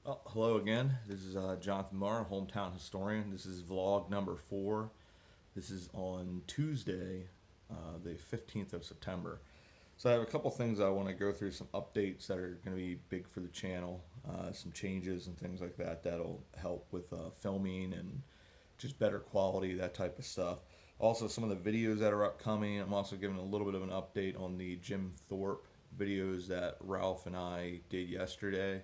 Oh, hello again. This is Jonathan Marr, hometown historian. This is vlog number 4. This is on Tuesday, the 15th of September. So I have a couple things I want to go through, some updates that are going to be big for the channel, some changes and things like that that'll help with filming and just better quality, that type of stuff. Also, some of the videos that are upcoming. I'm also giving a little bit of an update on the Jim Thorpe videos that Ralph and I did yesterday.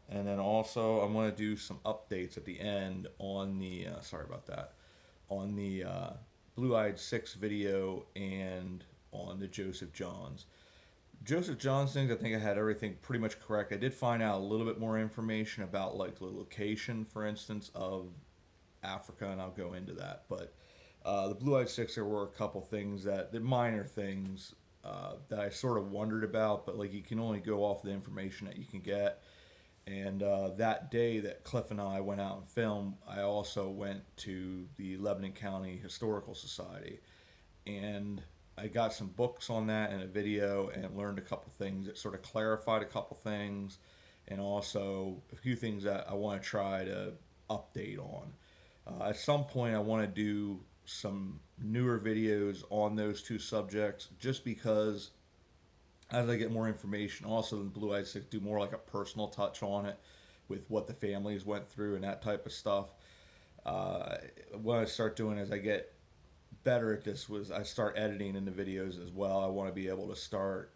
And then also, I'm going to do some updates at the end on the, sorry about that, on the Blue Eyed Six video and on the Joseph Johns. Joseph Johns things, I think I had everything pretty much correct. I did find out a little bit more information about like the location, for instance, of Africa, and I'll go into that. But the Blue Eyed Six, there were a couple things the minor things that I sort of wondered about, but like you can only go off the information that you can get. And that day that Cliff and I went out and filmed, I also went to the Lebanon County Historical Society. And I got some books on that and a video and learned a couple things that sort of clarified a couple things and also a few things that I want to try to update on. At some point, I want to do some newer videos on those two subjects just because as I get more information, also the Blue Eyed Six do more like a personal touch on it with what the families went through and that type of stuff. What I start doing as I get better at this was I start editing in the videos as well. I want to be able to start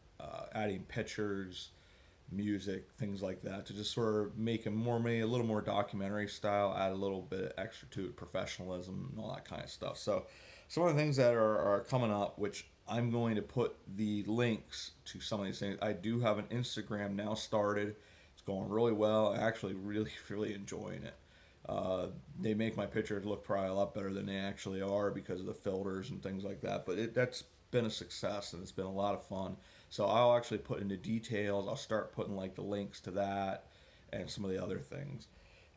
adding pictures, music, things like that to just sort of make it more maybe a little more documentary style, add a little bit extra to it, professionalism and all that kind of stuff. So some of the things that are coming up, which I'm going to put the links to some of these things. I do have an Instagram now started. It's going really well. I'm actually really, really enjoying it. They make my pictures look probably a lot better than they actually are because of the filters and things like that. But that's been a success and it's been a lot of fun. So I'll actually put into details. I'll start putting like the links to that and some of the other things.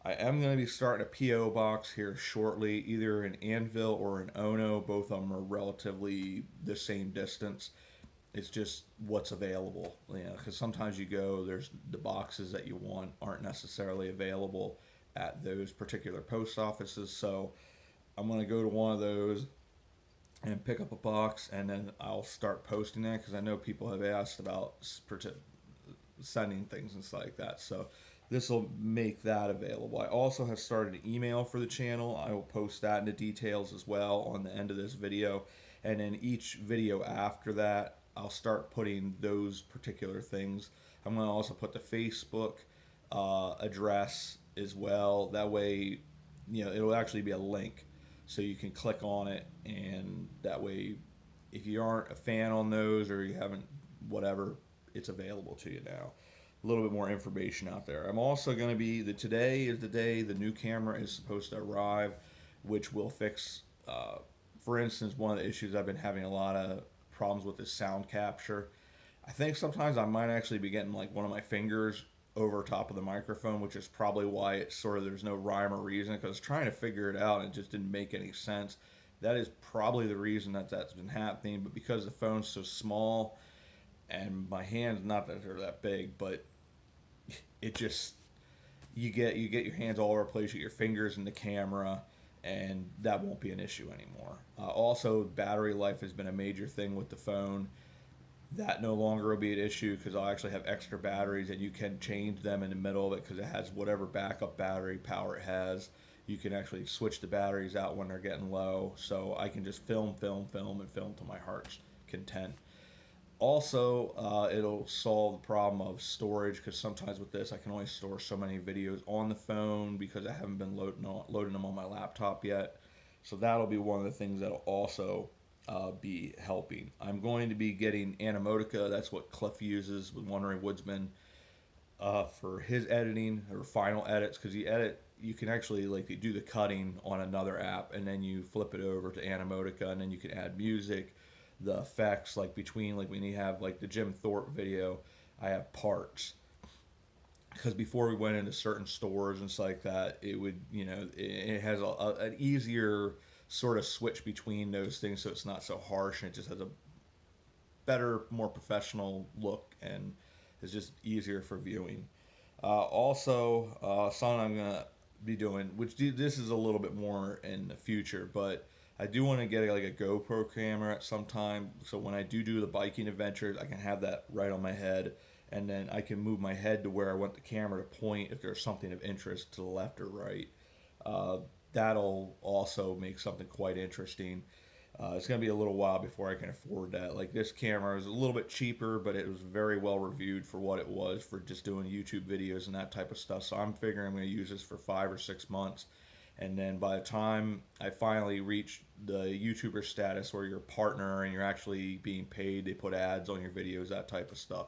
I am going to be starting a P.O. box here shortly, either in Anvil or in Ono. Both of them are relatively the same distance. It's just what's available, because sometimes you go, there's the boxes that you want aren't necessarily available at those particular post offices. So I'm going to go to one of those and pick up a box, and then I'll start posting that because I know people have asked about sending things and stuff like that. So this will make that available. I also have started an email for the channel. I will post that into details as well on the end of this video. And then each video after that, I'll start putting those particular things. I'm going to also put the Facebook address as well. That way, it'll actually be a link. So you can click on it, and that way, if you aren't a fan on those or you haven't, whatever, it's available to you now. A little bit more information out there. I'm also going to today is the day the new camera is supposed to arrive, which will fix, for instance, one of the issues I've been having a lot of problems with is sound capture. I think sometimes I might actually be getting like one of my fingers over top of the microphone, which is probably why it's sort of there's no rhyme or reason because I was trying to figure it out and it just didn't make any sense. That is probably the reason that's been happening, but because the phone's so small and my hands not that they're that big, but it just you get your hands all over the place, you get your fingers in the camera, and that won't be an issue anymore. Also, battery life has been a major thing with the phone. That no longer will be an issue because I'll actually have extra batteries and you can change them in the middle of it because it has whatever backup battery power it has. You can actually switch the batteries out when they're getting low, so I can just film and film to my heart's content. Also, it'll solve the problem of storage because sometimes with this I can only store so many videos on the phone because I haven't been loading them on my laptop yet. So that'll be one of the things that'll also be helping. I'm going to be getting Animotica. That's what Cliff uses with Wandering Woodsman for his editing or final edits because you can actually like you do the cutting on another app and then you flip it over to Animotica and then you can add music, the effects like between like when you have like the Jim Thorpe video, I have parts because before we went into certain stores and stuff like that, it would it has an easier sort of switch between those things so it's not so harsh and it just has a better, more professional look and is just easier for viewing. Something I'm gonna be doing, this is a little bit more in the future, but I do want to get like a GoPro camera at some time, so when I do the biking adventures, I can have that right on my head, and then I can move my head to where I want the camera to point if there's something of interest to the left or right. Uh, that'll also make something quite interesting. It's going to be a little while before I can afford that. Like this camera is a little bit cheaper, but it was very well reviewed for what it was for just doing YouTube videos and that type of stuff. So I'm figuring I'm going to use this for 5 or 6 months. And then by the time I finally reach the YouTuber status where you're a partner and you're actually being paid, they put ads on your videos, that type of stuff.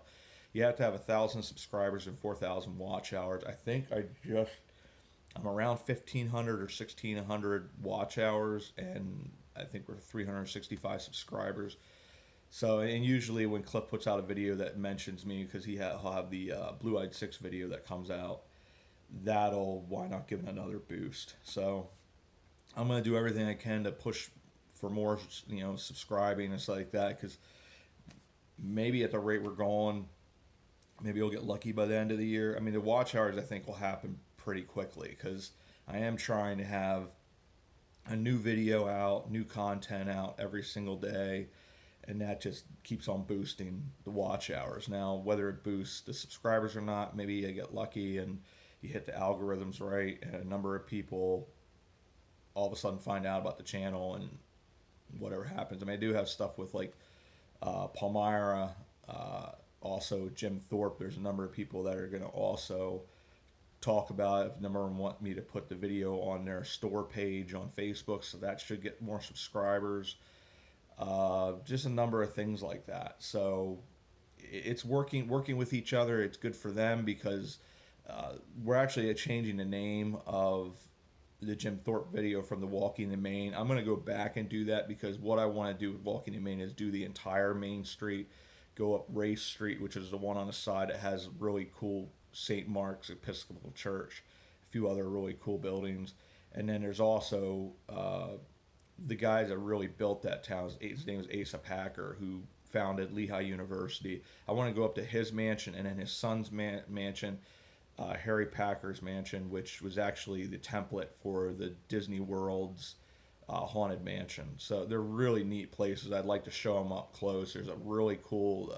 You have to have 1,000 subscribers and 4,000 watch hours. I'm around 1,500 or 1,600 watch hours, and I think we're 365 subscribers. So, and usually when Cliff puts out a video that mentions me, because he'll have the Blue Eyed Six video that comes out, that'll why not give it another boost. So, I'm gonna do everything I can to push for more, subscribing and stuff like that. Because maybe at the rate we're going, maybe we'll get lucky by the end of the year. I mean, the watch hours I think will happen pretty quickly because I am trying to have a new video out, new content out every single day, and that just keeps on boosting the watch hours. Now, whether it boosts the subscribers or not, maybe I get lucky and you hit the algorithms right, and a number of people all of a sudden find out about the channel and whatever happens. I mean, I do have stuff with like Palmyra, also Jim Thorpe. There's a number of people that are going to also talk about it. If number one want me to put the video on their store page on Facebook, so that should get more subscribers. Just a number of things like that. So it's working with each other. It's good for them because we're actually changing the name of the Jim Thorpe video from the Walking in Maine. I'm going to go back and do that because what I want to do with Walking in Maine is do the entire Main Street, go up Race Street, which is the one on the side that has really cool St. Mark's Episcopal Church, a few other really cool buildings. And then there's also the guys that really built that town. His name is Asa Packer, who founded Lehigh University. I want to go up to his mansion and then his son's mansion, Harry Packer's mansion, which was actually the template for the Disney World's Haunted Mansion. So they're really neat places. I'd like to show them up close. There's a really cool.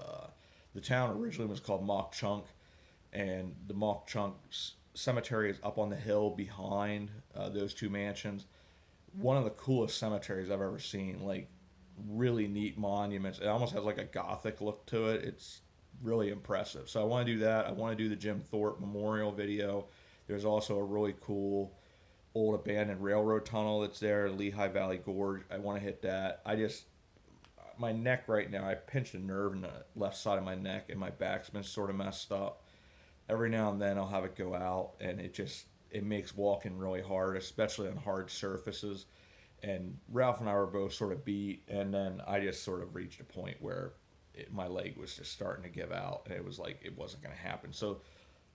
The town originally was called Mock Chunk, and the Mock Chunk cemetery is up on the hill behind those two mansions. One of the coolest cemeteries I've ever seen. Like really neat monuments. It almost has like a gothic look to it. It's really impressive. So I want to do that. I want to do the Jim Thorpe Memorial video. There's also a really cool old abandoned railroad tunnel that's there, Lehigh Valley Gorge. I want to hit that. My neck right now, I pinched a nerve in the left side of my neck and my back's been sort of messed up. Every now and then I'll have it go out and it makes walking really hard, especially on hard surfaces. And Ralph and I were both sort of beat, and then I just sort of reached a point where my leg was just starting to give out, and it was like it wasn't going to happen. So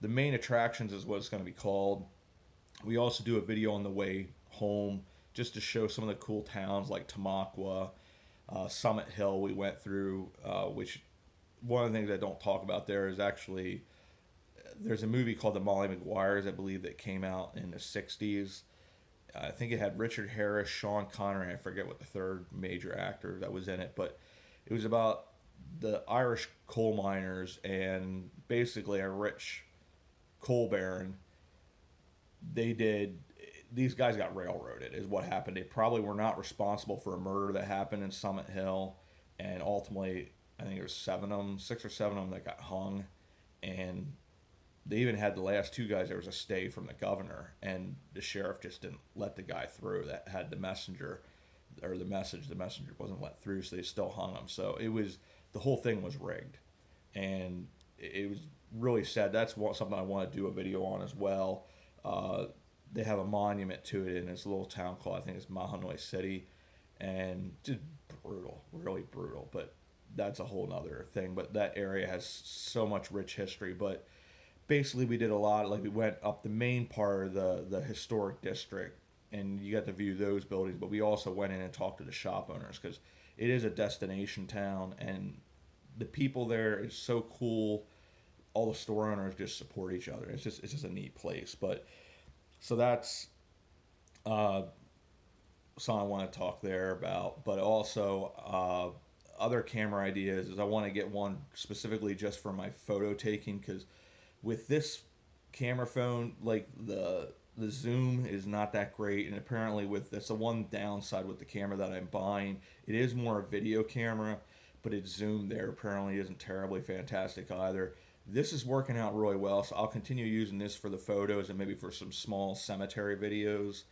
the main attractions is what it's going to be called. We also do a video on the way home just to show some of the cool towns like Tamaqua, Summit Hill we went through, which one of the things I don't talk about there is actually there's a movie called The Molly Mcguires, I believe, that came out in the 60s. I think it had Richard Harris, Sean Connery, I forget what the third major actor that was in it, but it was about the Irish coal miners and basically a rich coal baron. These guys got railroaded is what happened. They probably were not responsible for a murder that happened in Summit Hill, and ultimately I think there was 6 or 7 of them that got hung, and they even had the last 2 guys. There was a stay from the governor, and the sheriff just didn't let the guy through that had the messenger, or the message. The messenger wasn't let through, so they still hung him. So the whole thing was rigged, and it was really sad. That's something I want to do a video on as well. They have a monument to it in this little town called, I think it's Mahanoy City, and just brutal, really brutal. But that's a whole nother thing. But that area has so much rich history. But basically we did a lot, like we went up the main part of the historic district, and you got to view those buildings, but we also went in and talked to the shop owners because it is a destination town, and the people there is so cool. all the store owners just support each other. It's just a neat place. But so that's uh, something I want to talk there about. But also other camera ideas is I want to get one specifically just for my photo taking, because with this camera phone, like the zoom is not that great, and apparently with that's the one downside with the camera that I'm buying. It is more a video camera, but its zoom there apparently isn't terribly fantastic either. This is working out really well, so I'll continue using this for the photos and maybe for some small cemetery videos,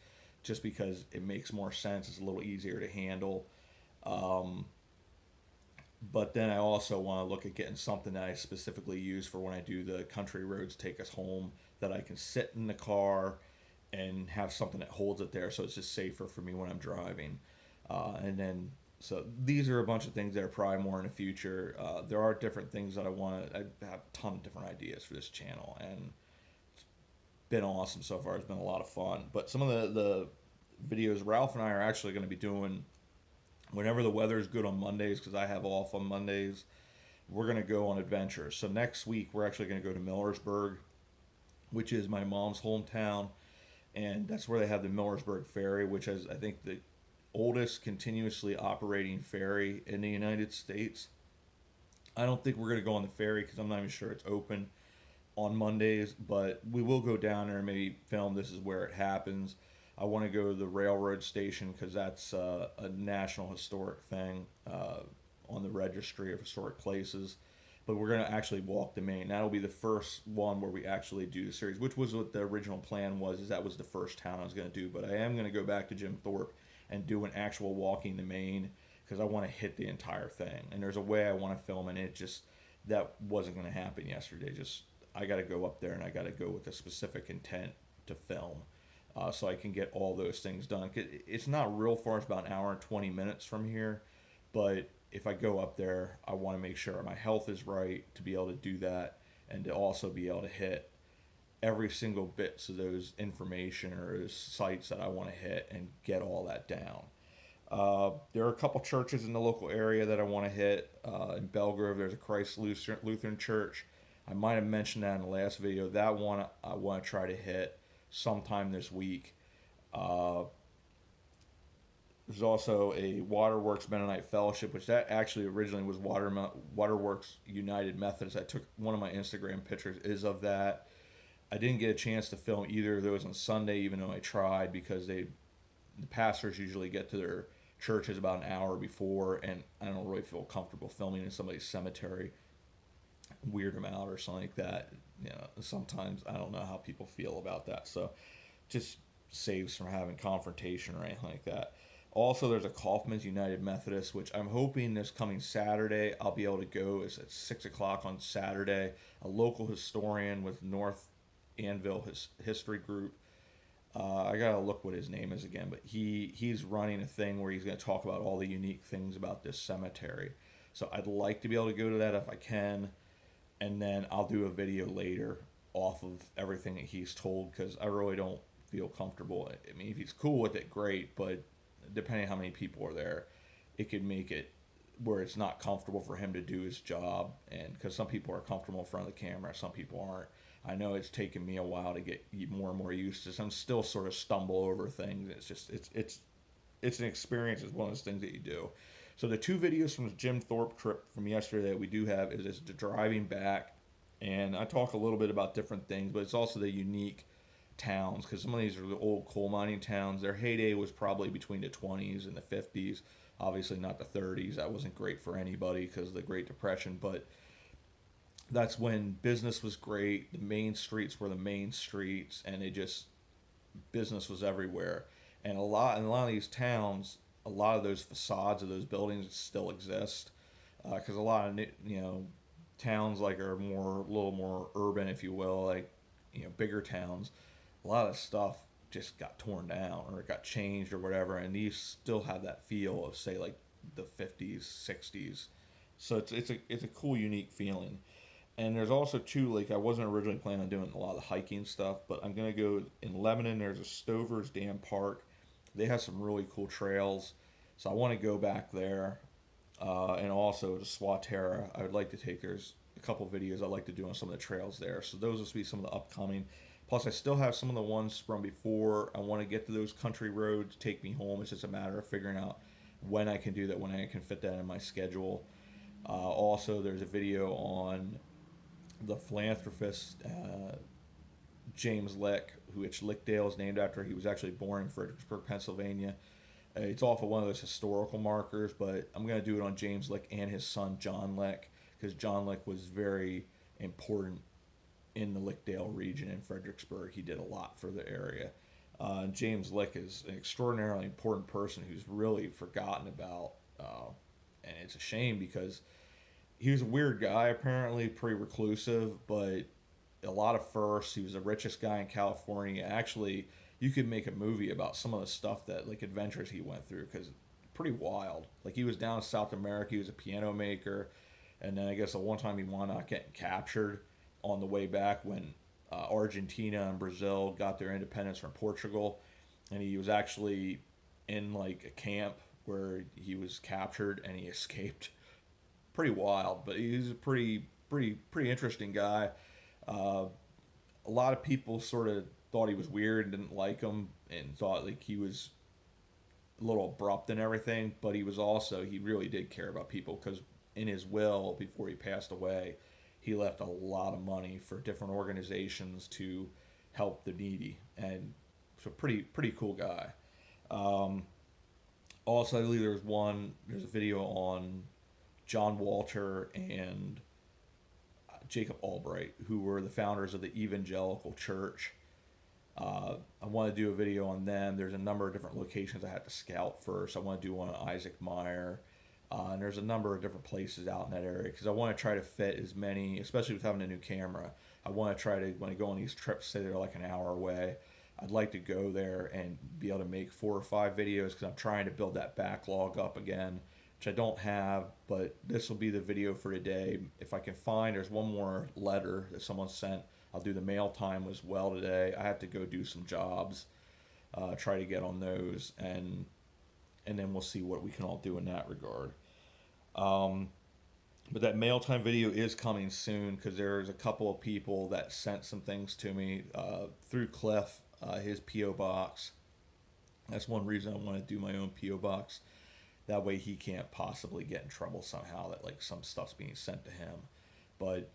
just because it makes more sense. It's a little easier to handle. Um, but then I also want to look at getting something that I specifically use for when I do the country roads take us home, that I can sit in the car and have something that holds it there, so it's just safer for me when I'm driving. And then, so these are a bunch of things that are probably more in the future. There are different things that I have a ton of different ideas for this channel, and it's been awesome so far. It's been a lot of fun. But some of the videos Ralph and I are actually going to be doing whenever the weather is good on Mondays, because I have off on Mondays. We're going to go on adventures. So next week we're actually going to go to Millersburg, which is my mom's hometown, and that's where they have the Millersburg Ferry, which is, I think, the oldest continuously operating ferry in the United States. I don't think we're going to go on the ferry because I'm not even sure it's open on Mondays, but we will go down there and maybe film This Is Where It Happens. I want to go to the railroad station because that's a national historic thing on the registry of historic places. But we're going to actually walk the main. That'll be the first one where we actually do the series, which was what the original plan was. Is that was the first town I was going to do. But I am going to go back to Jim Thorpe and do an actual walking the main, because I want to hit the entire thing. And there's a way I want to film, and it just, that wasn't going to happen yesterday. Just, I got to go up there and I got to go with a specific intent to film. So I can get all those things done. It's not real far. It's about an hour and 20 minutes from here. But if I go up there, I want to make sure my health is right to be able to do that, and to also be able to hit every single bits of those information or those sites that I want to hit and get all that down. There are a couple churches in the local area that I want to hit. In Belgrove, there's a Christ Lutheran Church. I might have mentioned that in the last video. That one I want to try to hit sometime this week. There's also a Waterworks Mennonite Fellowship, which that actually originally was Waterworks United Methodist. I took one of my Instagram pictures is of that. I didn't get a chance to film either of those on Sunday, even though I tried, because the pastors usually get to their churches about an hour before, and I don't really feel comfortable filming in somebody's cemetery, weird them out or something like that. You know, sometimes I don't know how people feel about that, so just saves from having confrontation or anything like that. Also, there's a Kaufman's United Methodist, which I'm hoping this coming Saturday I'll be able to go. It's at 6 o'clock on Saturday. A local historian with North Anvil History Group. I gotta look what his name is again, but he's running a thing where he's gonna talk about all the unique things about this cemetery. So I'd like to be able to go to that if I can, and then I'll do a video later off of everything that he's told, because I really don't feel comfortable. I mean, if he's cool with it, great, but depending on how many people are there, it could make it where it's not comfortable for him to do his job. And because some people are comfortable in front of the camera, some people aren't. I know it's taken me a while to get more and more used to this. I'm still sort of stumble over things. It's just it's an experience. It's one of those things that you do. So the two videos from the Jim Thorpe trip from yesterday that we do have is the driving back, and I talk a little bit about different things, but it's also the unique towns, because some of these are the old coal mining towns. Their heyday was probably between the 20s and the 50s. Obviously not the 30s. That wasn't great for anybody because of the Great Depression, but that's when business was great. The main streets were the main streets, and business was everywhere. And in a lot of these towns, a lot of those facades of those buildings still exist, because a lot of towns like are a little more urban, if you will, like bigger towns. A lot of stuff just got torn down or it got changed or whatever, and these still have that feel of, say, like the 50s, 60s. So it's a cool, unique feeling. And there's also too, like, I wasn't originally planning on doing a lot of the hiking stuff, but I'm gonna go in Lebanon. There's a Stover's Dam Park. They have some really cool trails, so I want to go back there. And also to Swatera, I would like to take. There's a couple videos I like to do on some of the trails there. So those will be some of the upcoming. Plus, I still have some of the ones from before. I want to get to those country roads, take me home. It's just a matter of figuring out when I can do that, when I can fit that in my schedule. Also, there's a video on the philanthropist James Lick, which Lickdale is named after. He was actually born in Fredericksburg, Pennsylvania. It's off of one of those historical markers, but I'm going to do it on James Lick and his son John Lick, because John Lick was very important in the Lickdale region in Fredericksburg. He did a lot for the area. James Lick is an extraordinarily important person who's really forgotten about, and it's a shame because he was a weird guy, apparently pretty reclusive, but a lot of firsts. He was the richest guy in California. Actually, you could make a movie about some of the stuff that, like, adventures he went through, because pretty wild. Like, he was down in South America. He was a piano maker, and then I guess the one time he wound up getting captured on the way back when Argentina and Brazil got their independence from Portugal, and he was actually in like a camp where he was captured and he escaped. Pretty wild, but he's a pretty interesting guy. Uh, a lot of people sort of thought he was weird and didn't like him and thought like he was a little abrupt and everything, but he was also, he really did care about people, because in his will before he passed away, he left a lot of money for different organizations to help the needy, and so pretty cool guy. Um, Also, I believe there's a video on John Walter and Jacob Albright, who were the founders of the Evangelical Church. I want to do a video on them. There's a number of different locations I had to scout first. I want to do one on Isaac Meyer. And there's a number of different places out in that area, because I want to try to fit as many, especially with having a new camera. I want to try to, when I go on these trips, say they're like an hour away, I'd like to go there and be able to make 4 or 5 videos, because I'm trying to build that backlog up again, which I don't have, but this will be the video for today. If I can find, there's one more letter that someone sent. I'll do the mail time as well today. I have to go do some jobs, try to get on those, and then we'll see what we can all do in that regard. But that mail time video is coming soon, because there's a couple of people that sent some things to me through Cliff, his P.O. box. That's one reason I want to do my own P.O. box. That way he can't possibly get in trouble somehow that like some stuff's being sent to him. But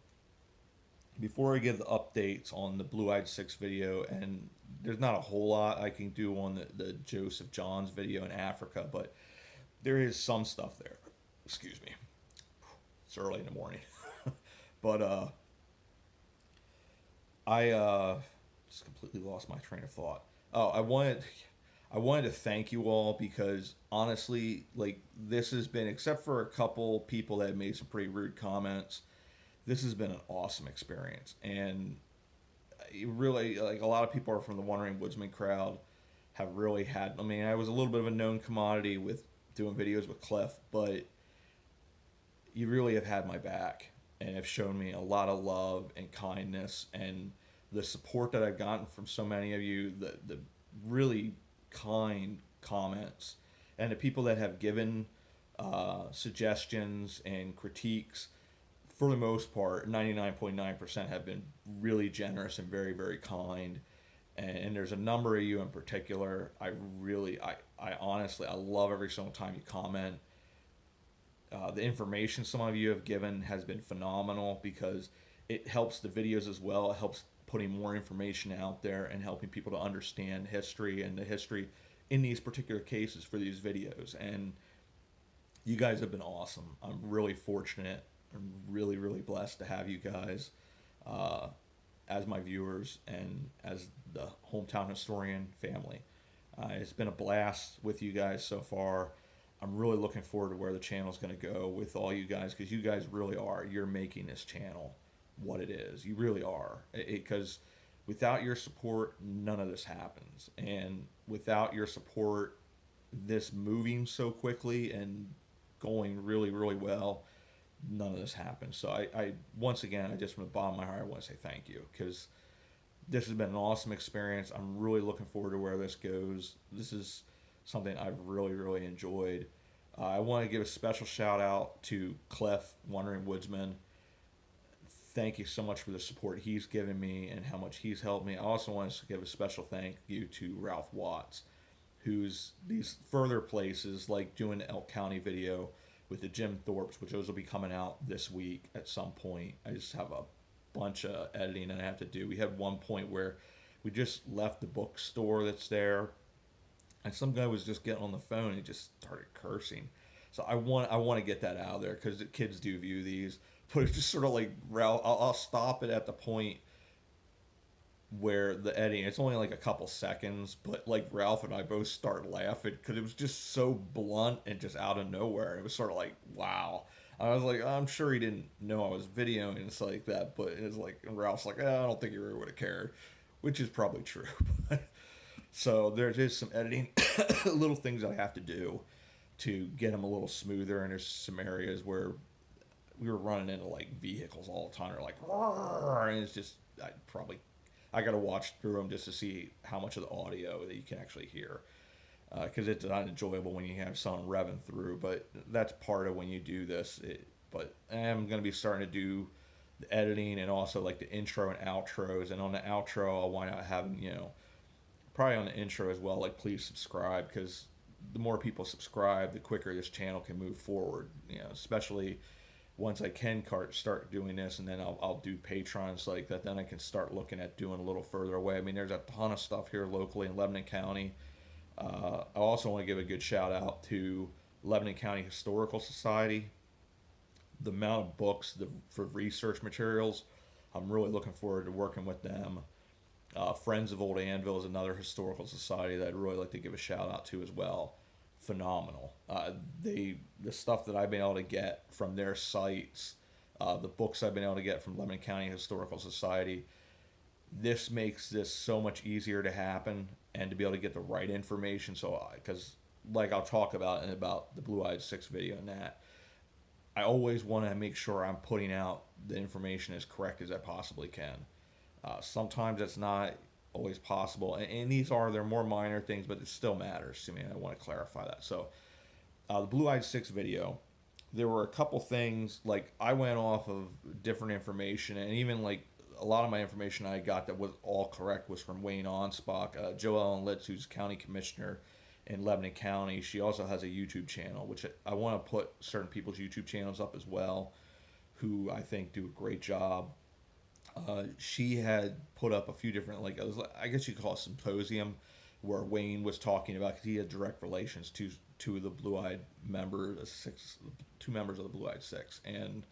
before I give the updates on the Blue Eyed Six video, and there's not a whole lot I can do on the Joseph Johns video in Africa, but there is some stuff there. Excuse me. It's early in the morning. But I just completely lost my train of thought. Oh, I wanted to thank you all, because honestly, like, this has been, except for a couple people that have made some pretty rude comments, this has been an awesome experience. And it really, like, a lot of people are from the Wandering Woodsman crowd, have really had, I mean, I was a little bit of a known commodity with doing videos with Cliff, but you really have had my back and have shown me a lot of love and kindness, and the support that I've gotten from so many of you, the really kind comments, and the people that have given suggestions and critiques, for the most part, 99.9% have been really generous and very, very kind. And there's a number of you in particular. I honestly, I love every single time you comment. The information some of you have given has been phenomenal, because it helps the videos as well. It helps putting more information out there and helping people to understand history and the history in these particular cases for these videos. And you guys have been awesome. I'm really fortunate. I'm really, really blessed to have you guys as my viewers and as the Hometown Historian family. It's been a blast with you guys so far. I'm really looking forward to where the channel is going to go with all you guys, because you guys really are. You're making this channel what it is. You really are. Because without your support, none of this happens. And without your support, this moving so quickly and going really, really well, none of this happens. So I once again, I just from the bottom of my heart, I want to say thank you, because this has been an awesome experience. I'm really looking forward to where this goes. This is something I've really, really enjoyed. I want to give a special shout out to Cliff, Wandering Woodsman. thank you so much for the support he's given me and how much he's helped me. I also want to give a special thank you to Ralph Watts, who's these further places like doing the Elk County video with the Jim Thorpes, which those will be coming out this week at some point. I just have a bunch of editing that I have to do. We had one point where we just left the bookstore that's there, and some guy was just getting on the phone and he just started cursing. So I want to get that out of there because the kids do view these, but it's just sort of like Ralph. I'll stop it at the point where the editing, it's only like a couple seconds, but like Ralph and I both start laughing because it was just so blunt and just out of nowhere. It was sort of like, wow. I was like, I'm sure he didn't know I was videoing and stuff like that, but it's like, and Ralph's like, I don't think he really would have cared, which is probably true. So there's just some editing, little things I have to do to get him a little smoother, and there's some areas where we were running into like vehicles all the time, or like, and it's just, I got to watch through them just to see how much of the audio that you can actually hear, because it's not enjoyable when you have someone revving through. But that's part of when you do this. But I'm going to be starting to do the editing and also like the intro and outros. And on the outro, I'll wind up having, probably on the intro as well, like please subscribe, because the more people subscribe, the quicker this channel can move forward. Especially once I can start doing this, and then I'll do Patrons like that. Then I can start looking at doing a little further away. I mean, there's a ton of stuff here locally in Lebanon County. I also want to give a good shout out to Lebanon County Historical Society. The amount of books for research materials, I'm really looking forward to working with them. Friends of Old Anvil is another historical society that I'd really like to give a shout out to as well. Phenomenal. The stuff that I've been able to get from their sites, the books I've been able to get from Lebanon County Historical Society, this makes this so much easier to happen and to be able to get the right information. So, because like I'll talk about in about the Blue Eyed Six video and that, I always want to make sure I'm putting out the information as correct as I possibly can. Sometimes it's not always possible, and they're more minor things, but it still matters to me, and I want to clarify that. So, the Blue Eyed Six video, there were a couple things, like I went off of different information, and even like a lot of my information I got that was all correct was from Wayne Onspach, Joellen Litz, who's county commissioner in Lebanon County. She also has a YouTube channel, which I want to put certain people's YouTube channels up as well, who I think do a great job. She had put up a few different, I guess you could call it a symposium, where Wayne was talking about, because he had direct relations to two of the Blue-Eyed members, two members of the Blue-Eyed Six, and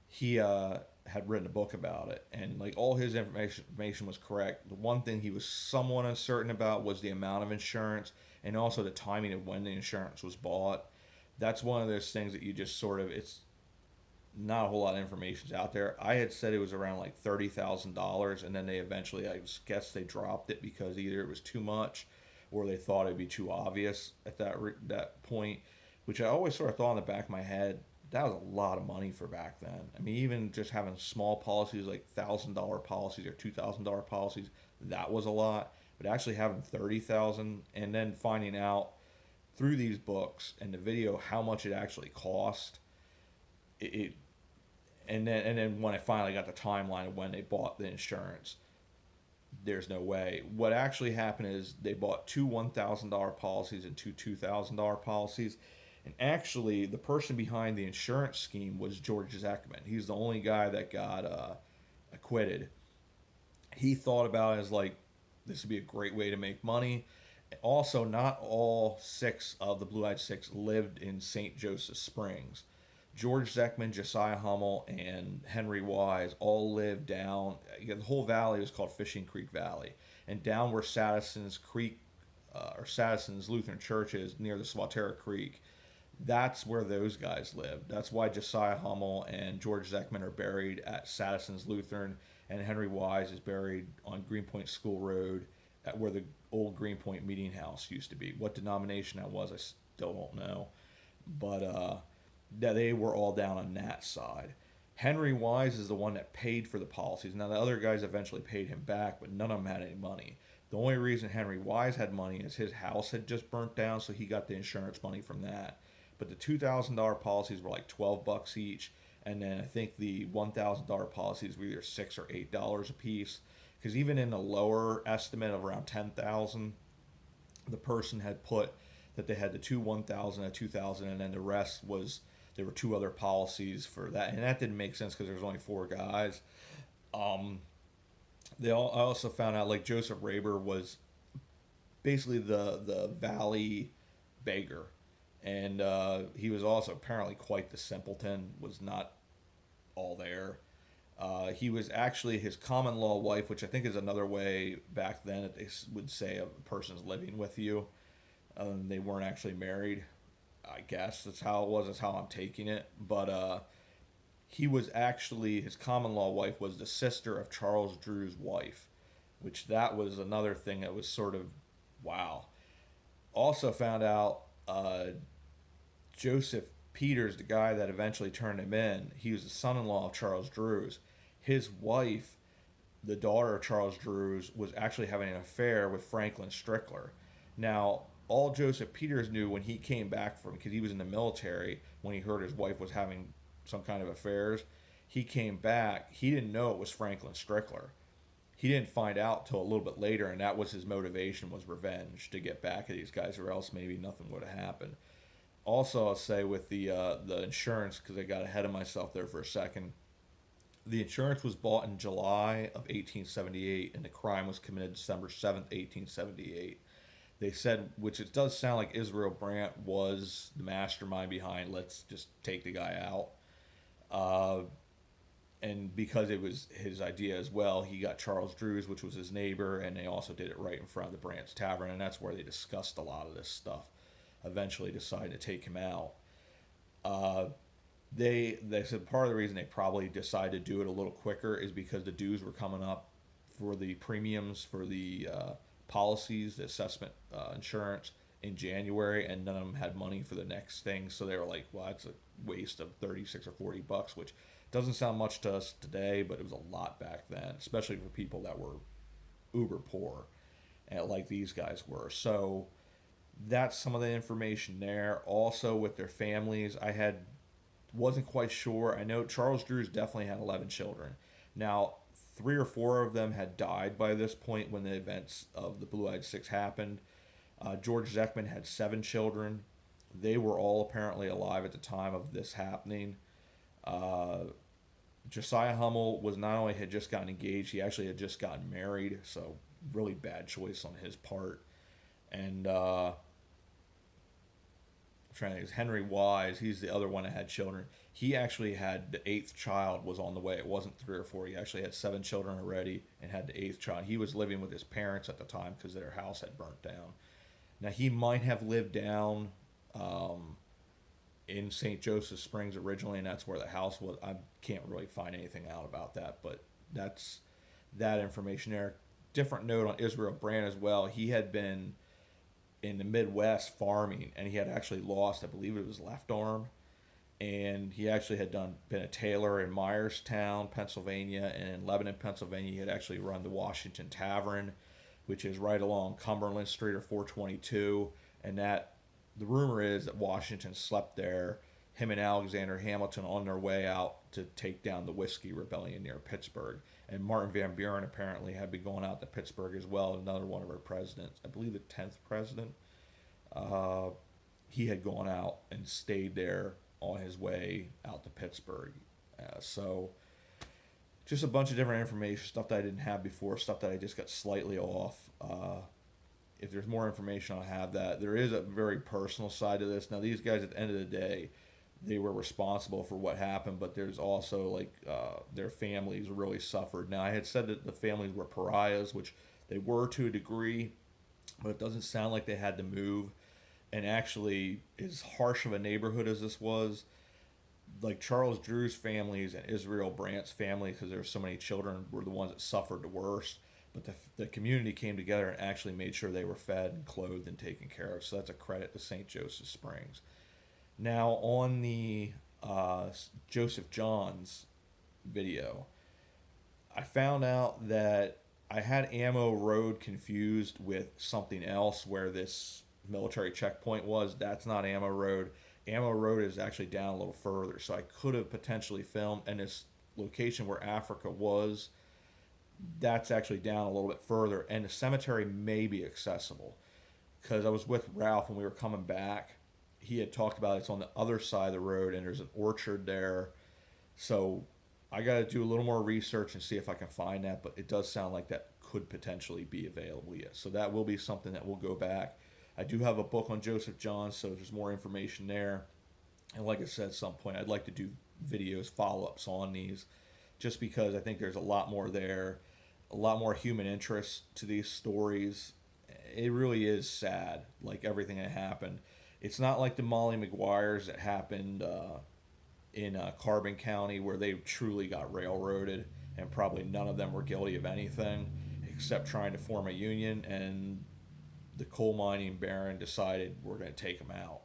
he had written a book about it, and like all his information was correct. The one thing he was somewhat uncertain about was the amount of insurance, and also the timing of when the insurance was bought. That's one of those things that you just sort of, it's not a whole lot of information's out there. I had said it was around like $30,000, and then they eventually, I guess they dropped it because either it was too much or they thought it'd be too obvious at that point, which I always sort of thought in the back of my head, that was a lot of money for back then. I mean, even just having small policies like $1,000 policies or $2,000 policies, that was a lot. But actually having 30,000 and then finding out through these books and the video how much it actually cost, and then when I finally got the timeline of when they bought the insurance, there's no way. What actually happened is they bought two $1,000 policies and two $2,000 policies. And actually, the person behind the insurance scheme was George Zeckman. He's the only guy that got acquitted. He thought about it as like, this would be a great way to make money. Also, not all six of the Blue-Eyed Six lived in St. Joseph Springs. George Zeckman, Josiah Hummel, and Henry Wise all lived down. The whole valley was called Fishing Creek Valley, and down where Sadison's Creek or Sadison's Lutheran Church is near the Swatera Creek, that's where those guys lived. That's why Josiah Hummel and George Zeckman are buried at Sadison's Lutheran, and Henry Wise is buried on Greenpoint School Road at where the old Greenpoint Meeting House used to be. What denomination that was, I still don't know, but they were all down on that side. Henry Wise is the one that paid for the policies. Now, the other guys eventually paid him back, but none of them had any money. The only reason Henry Wise had money is his house had just burnt down, so he got the insurance money from that. But the $2,000 policies were like $12 each, and then I think the $1,000 policies were either $6 or $8 a piece. Because even in a lower estimate of around 10,000, the person had put that they had the two 1,000 and 2,000, and then the rest was there were two other policies for that, and that didn't make sense because there was only four guys. Um, I also found out like Joseph Raber was basically the Valley beggar, and he was also apparently quite the simpleton. Was not all there. He was actually his common law wife, which I think is another way back then that they would say a person's living with you. They weren't actually married. I guess that's how it was. That's how I'm taking it. But he was actually his common law wife was the sister of Charles Drew's wife, which that was another thing that was sort of wow. Also found out Joseph Peters, the guy that eventually turned him in, he was the son-in-law of Charles Drew's. His wife, the daughter of Charles Drew's, was actually having an affair with Franklin Strickler. Now, all Joseph Peters knew when he came back from, because he was in the military, when he heard his wife was having some kind of affairs, he came back. He didn't know it was Franklin Strickler. He didn't find out till a little bit later, and that was his motivation, was revenge, to get back at these guys, or else maybe nothing would have happened. Also, I'll say with the insurance, because I got ahead of myself there for a second. The insurance was bought in July of 1878, and the crime was committed December 7th, 1878. They said, which it does sound like Israel Brandt was the mastermind behind, let's just take the guy out. And because it was his idea as well, he got Charles Drew's, which was his neighbor, and they also did it right in front of the Brandt's Tavern, and that's where they discussed a lot of this stuff. Eventually decided to take him out. They said part of the reason they probably decided to do it a little quicker is because the dues were coming up for the premiums for the policies, the assessment insurance in January, and none of them had money for the next thing. So they were like, well, that's a waste of $36 or $40, which doesn't sound much to us today, but it was a lot back then, especially for people that were uber poor, and like these guys were. So that's some of the information there. Also with their families, wasn't quite sure. I know Charles Drew's definitely had 11 children. Now, 3 or 4 of them had died by this point when the events of the Blue-Eyed Six happened. George Zeckman had 7 children. They were all apparently alive at the time of this happening. Josiah Hummel was not only had just gotten engaged, he actually had just gotten married, so really bad choice on his part. And trying to think, Henry Wise, he's the other one that had children. He actually had the 8th child was on the way. It wasn't 3 or 4. He actually had 7 children already and had the 8th child. He was living with his parents at the time because their house had burnt down. Now, he might have lived down in St. Joseph Springs originally, and that's where the house was. I can't really find anything out about that, but that's that information there. Different note on Israel Brandt as well. He had been in the Midwest farming, and he had actually lost, I believe it was left arm, and he actually had been a tailor in Myerstown, Pennsylvania, and in Lebanon, Pennsylvania. He had actually run the Washington Tavern, which is right along Cumberland Street or 422, and that the rumor is that Washington slept there, him and Alexander Hamilton on their way out to take down the Whiskey Rebellion near Pittsburgh. And Martin Van Buren apparently had been going out to Pittsburgh as well, another one of our presidents, I believe the 10th president. He had gone out and stayed there on his way out to Pittsburgh. So just a bunch of different information, stuff that I didn't have before, stuff that I just got slightly off. If there's more information, I'll have that. There is a very personal side to this. Now, these guys, at the end of the day, they were responsible for what happened, but there's also, like, their families really suffered. Now, I had said that the families were pariahs, which they were to a degree, but it doesn't sound like they had to move. And actually, as harsh of a neighborhood as this was, like Charles Drew's families and Israel Brandt's family, because there were so many children, were the ones that suffered the worst. But the community came together and actually made sure they were fed and clothed and taken care of. So that's a credit to St. Joseph Springs. Now, on the Joseph Johns video, I found out that I had Ammo Road confused with something else where this military checkpoint was. That's not Ammo Road. Ammo Road is actually down a little further, so I could have potentially filmed. And this location where Africa was, that's actually down a little bit further, and the cemetery may be accessible because I was with Ralph when we were coming back. He had talked about it's on the other side of the road, and there's an orchard there. So I got to do a little more research and see if I can find that. But it does sound like that could potentially be available yet. So that will be something that will go back. I do have a book on Joseph John, so there's more information there. And like I said, at some point, I'd like to do videos, follow ups on these, just because I think there's a lot more there, a lot more human interest to these stories. It really is sad, like everything that happened. It's not like the Molly Mcguires that happened in Carbon County, where they truly got railroaded, and probably none of them were guilty of anything except trying to form a union. And the coal mining baron decided we're going to take them out,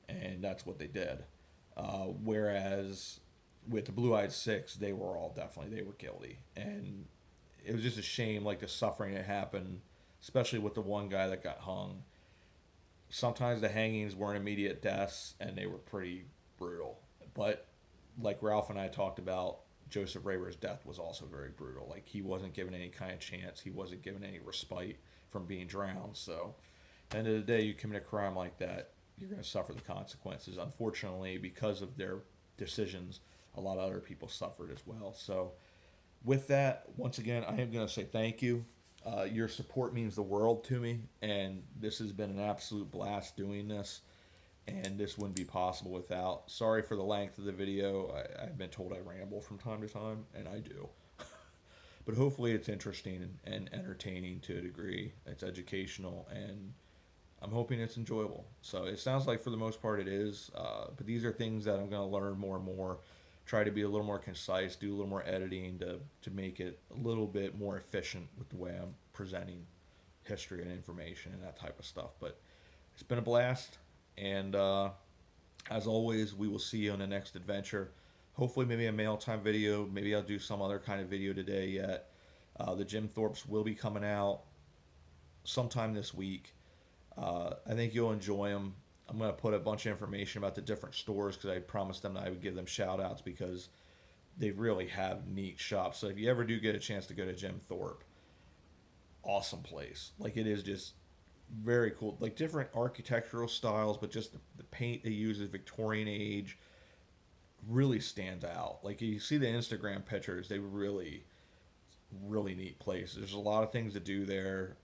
and that's what they did. Whereas with the Blue Eyed Six, they were all definitely, they were guilty, and it was just a shame, like the suffering that happened, especially with the one guy that got hung. Sometimes the hangings weren't immediate deaths, and they were pretty brutal. But like Ralph and I talked about, Joseph Raver's death was also very brutal. Like, he wasn't given any kind of chance. He wasn't given any respite from being drowned. So at the end of the day, you commit a crime like that, you're going to suffer the consequences. Unfortunately, because of their decisions, a lot of other people suffered as well. So with that, once again, I am going to say thank you. Your support means the world to me, and this has been an absolute blast doing this, and this wouldn't be possible without. Sorry for the length of the video. I've been told I ramble from time to time, and I do. But hopefully it's interesting and entertaining to a degree. It's educational, and I'm hoping it's enjoyable. So it sounds like for the most part it is, but these are things that I'm going to learn more and more. Try to be a little more concise, do a little more editing to make it a little bit more efficient with the way I'm presenting history and information and that type of stuff. But it's been a blast, and as always, we will see you on the next adventure. Hopefully maybe a mail time video. Maybe I'll do some other kind of video today yet. The Jim Thorpes will be coming out sometime this week. I think you'll enjoy them. I'm going to put a bunch of information about the different stores because I promised them that I would give them shout outs because they really have neat shops. So if you ever do get a chance to go to Jim Thorpe, awesome place. Like, it is just very cool. Like, different architectural styles, but just the paint they use is Victorian age, really stands out. Like, you see the Instagram pictures, they really neat place. There's a lot of things to do there.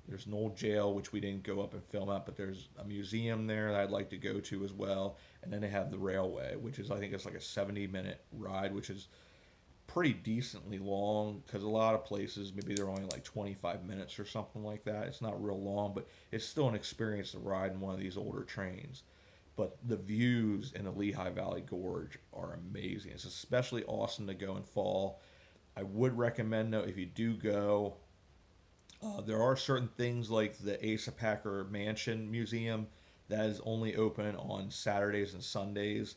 There's an old jail, which we didn't go up and film at, but there's a museum there that I'd like to go to as well. And then they have the railway, which is, I think it's like a 70-minute ride, which is pretty decently long because a lot of places, maybe they're only like 25 minutes or something like that. It's not real long, but it's still an experience to ride in one of these older trains. But the views in the Lehigh Valley Gorge are amazing. It's especially awesome to go in fall. I would recommend, though, if you do go, there are certain things like the Asa Packer Mansion Museum that is only open on Saturdays and Sundays.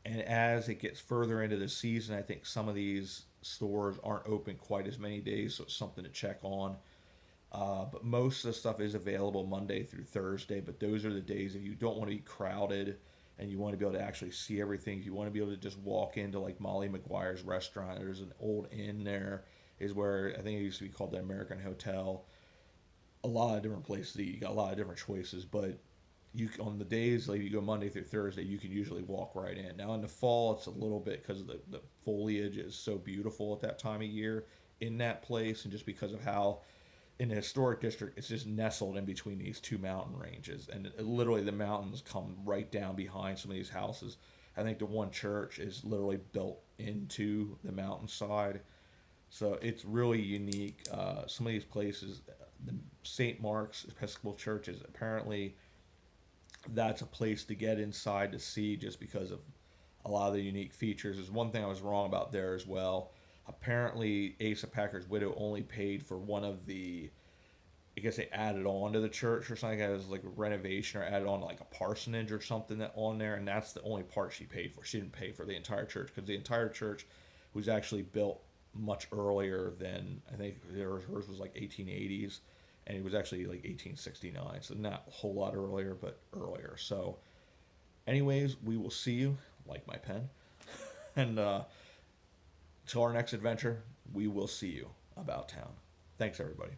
And as it gets further into the season, I think some of these stores aren't open quite as many days, so it's something to check on. But most of the stuff is available Monday through Thursday, but those are the days if you don't want to be crowded and you want to be able to actually see everything. If you want to be able to just walk into like Molly Mcguires restaurant, there's an old inn there, is where I think it used to be called the American Hotel. A lot of different places to eat. You got a lot of different choices, but you on the days like you go Monday through Thursday, you can usually walk right in. Now in the fall, it's a little bit because the foliage is so beautiful at that time of year in that place, and just because of how in the historic district, it's just nestled in between these two mountain ranges, and literally the mountains come right down behind some of these houses. I think the one church is literally built into the mountainside, so it's really unique. Some of these places, the St. Mark's Episcopal Church is apparently that's a place to get inside to see just because of a lot of the unique features. There's one thing I was wrong about there as well. Apparently, Asa Packer's widow only paid for one of the, I guess they added on to the church or something. It was like a renovation or added on like a parsonage or something that on there, and that's the only part she paid for. She didn't pay for the entire church because the entire church was actually built much earlier than, I think hers was like 1880s, and it was actually like 1869, so not a whole lot earlier, but earlier. So Anyways, we will see you, like my pen, and till our next adventure, we will see you about town. Thanks, everybody.